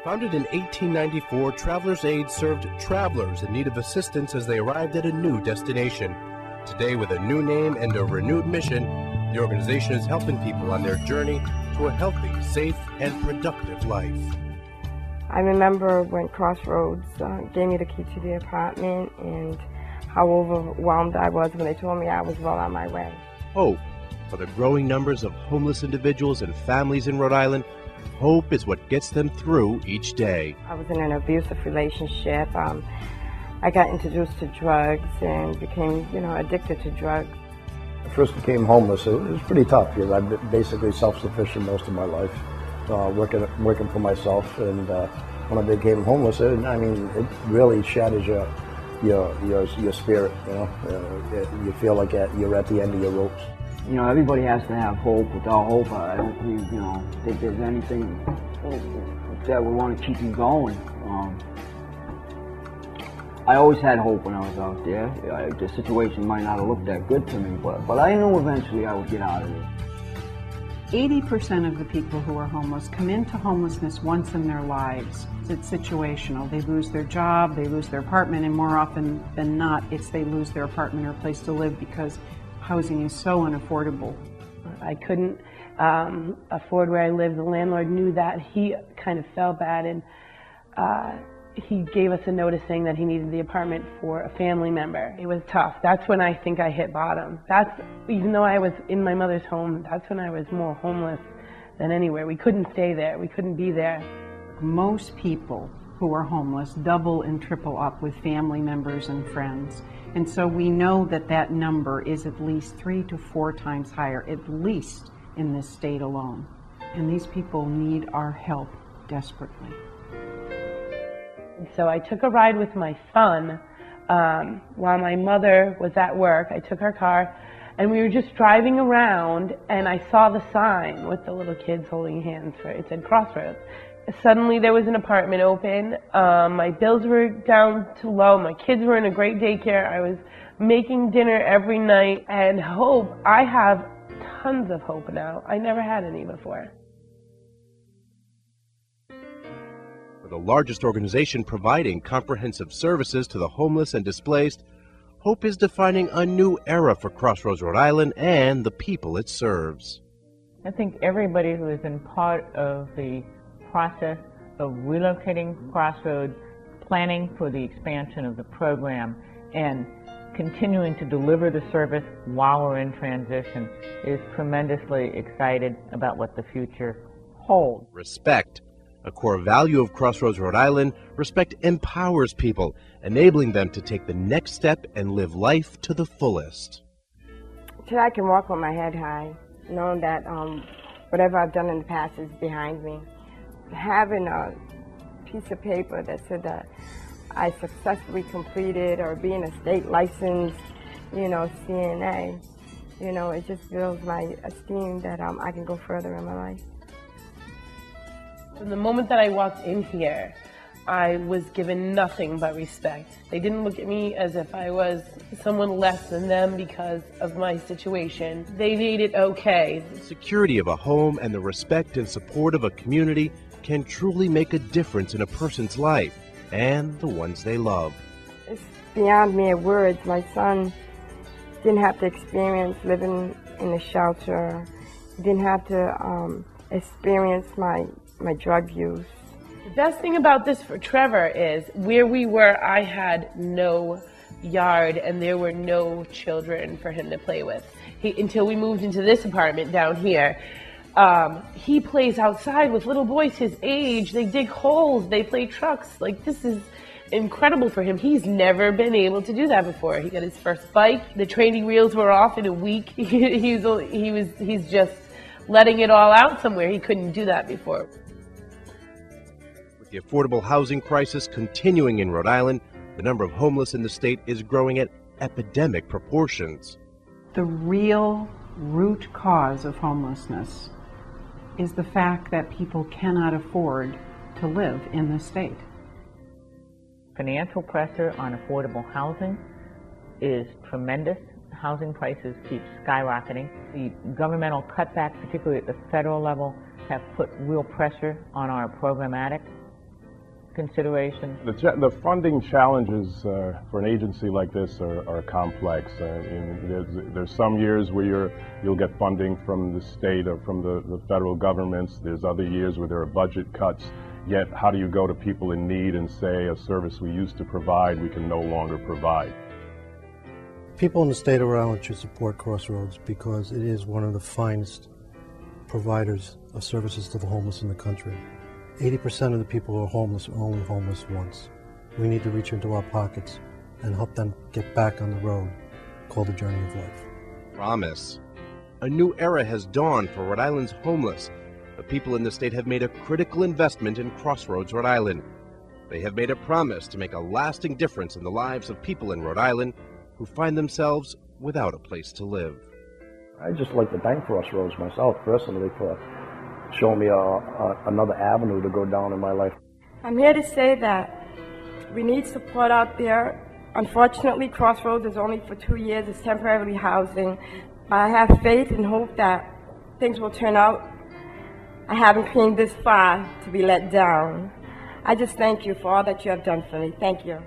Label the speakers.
Speaker 1: Founded in 1894, Travelers Aid served travelers in need of assistance as they arrived at a new destination. Today, with a new name and a renewed mission, the organization is helping people on their journey to a healthy, safe, and productive life.
Speaker 2: I remember when Crossroads gave me the key to the apartment and how overwhelmed I was when they told me I was well on my way.
Speaker 1: Hope for the growing numbers of homeless individuals and families in Rhode Island. Hope is what gets them through each day.
Speaker 2: I was in an abusive relationship. I got introduced to drugs and became, addicted to drugs.
Speaker 3: I first became homeless. It was pretty tough because I've been basically self-sufficient most of my life, working for myself. And when I became homeless, it really shatters your spirit. You feel like you're at the end of your ropes.
Speaker 4: Everybody has to have hope. Without hope, I don't think there's anything that would want to keep you going. I always had hope when I was out there. The situation might not have looked that good to me, but I knew eventually I would get out of it.
Speaker 5: 80% of the people who are homeless come into homelessness once in their lives. It's situational. They lose their job, they lose their apartment, and more often than not, it's they lose their apartment or place to live because housing is so unaffordable.
Speaker 6: I couldn't afford where I lived. The landlord knew that. He kind of felt bad, and he gave us a notice saying that he needed the apartment for a family member. It was tough. That's when I think I hit bottom. Even though I was in my mother's home, that's when I was more homeless than anywhere. We couldn't stay there. We couldn't be there.
Speaker 5: Most people who are homeless double and triple up with family members and friends. And so we know that that number is at least 3 to 4 times higher, at least in this state alone. And these people need our help desperately.
Speaker 6: So I took a ride with my son while my mother was at work. I took her car and we were just driving around and I saw the sign with the little kids holding hands it said Crossroads. Suddenly there was an apartment open. My bills were down to low. My kids were in a great daycare. I was making dinner every night. And hope, I have tons of hope now. I never had any before.
Speaker 1: For the largest organization providing comprehensive services to the homeless and displaced, Hope is defining a new era for Crossroads, Rhode Island, and the people it serves.
Speaker 7: I think everybody who has been part of the process of relocating Crossroads, planning for the expansion of the program, and continuing to deliver the service while we're in transition is tremendously excited about what the future holds.
Speaker 1: Respect. A core value of Crossroads, Rhode Island, respect empowers people, enabling them to take the next step and live life to the fullest.
Speaker 2: Today I can walk with my head high, knowing that whatever I've done in the past is behind me. Having a piece of paper that said that I successfully completed or being a state licensed, CNA, it just builds my esteem that I can go further in my life.
Speaker 6: From the moment that I walked in here, I was given nothing but respect. They didn't look at me as if I was someone less than them because of my situation. They made it okay.
Speaker 1: The security of a home and the respect and support of a community can truly make a difference in a person's life and the ones they love.
Speaker 2: It's beyond mere words. My son didn't have to experience living in a shelter. He didn't have to experience my drug use.
Speaker 6: The best thing about this for Trevor is where we were, I had no yard and there were no children for him to play with. Until we moved into this apartment down here, he plays outside with little boys his age. They dig holes, they play trucks. This is incredible for him. He's never been able to do that before. He got his first bike. The training wheels were off in a week. He's just letting it all out somewhere. He couldn't do that before.
Speaker 1: With the affordable housing crisis continuing in Rhode Island, the number of homeless in the state is growing at epidemic proportions.
Speaker 5: The real root cause of homelessness is the fact that people cannot afford to live in the state.
Speaker 7: Financial pressure on affordable housing is tremendous. Housing prices keep skyrocketing. The governmental cutbacks, particularly at the federal level, have put real pressure on our programmatic consideration?
Speaker 8: The funding challenges for an agency like this are complex. There's some years where you'll get funding from the state or from the federal governments. There's other years where there are budget cuts. Yet, how do you go to people in need and say a service we used to provide, we can no longer provide?
Speaker 9: People in the state of Rhode Island should support Crossroads because it is one of the finest providers of services to the homeless in the country. 80% of the people who are homeless are only homeless once. We need to reach into our pockets and help them get back on the road called the journey of life.
Speaker 1: Promise. A new era has dawned for Rhode Island's homeless. The people in the state have made a critical investment in Crossroads, Rhode Island. They have made a promise to make a lasting difference in the lives of people in Rhode Island who find themselves without a place to live.
Speaker 3: I'd just like to thank Crossroads myself personally for showing me another avenue to go down in my life.
Speaker 2: I'm here to say that we need support out there. Unfortunately, Crossroads is only for 2 years. It's temporarily housing. I have faith and hope that things will turn out. I haven't came this far to be let down. I just thank you for all that you have done for me. Thank you.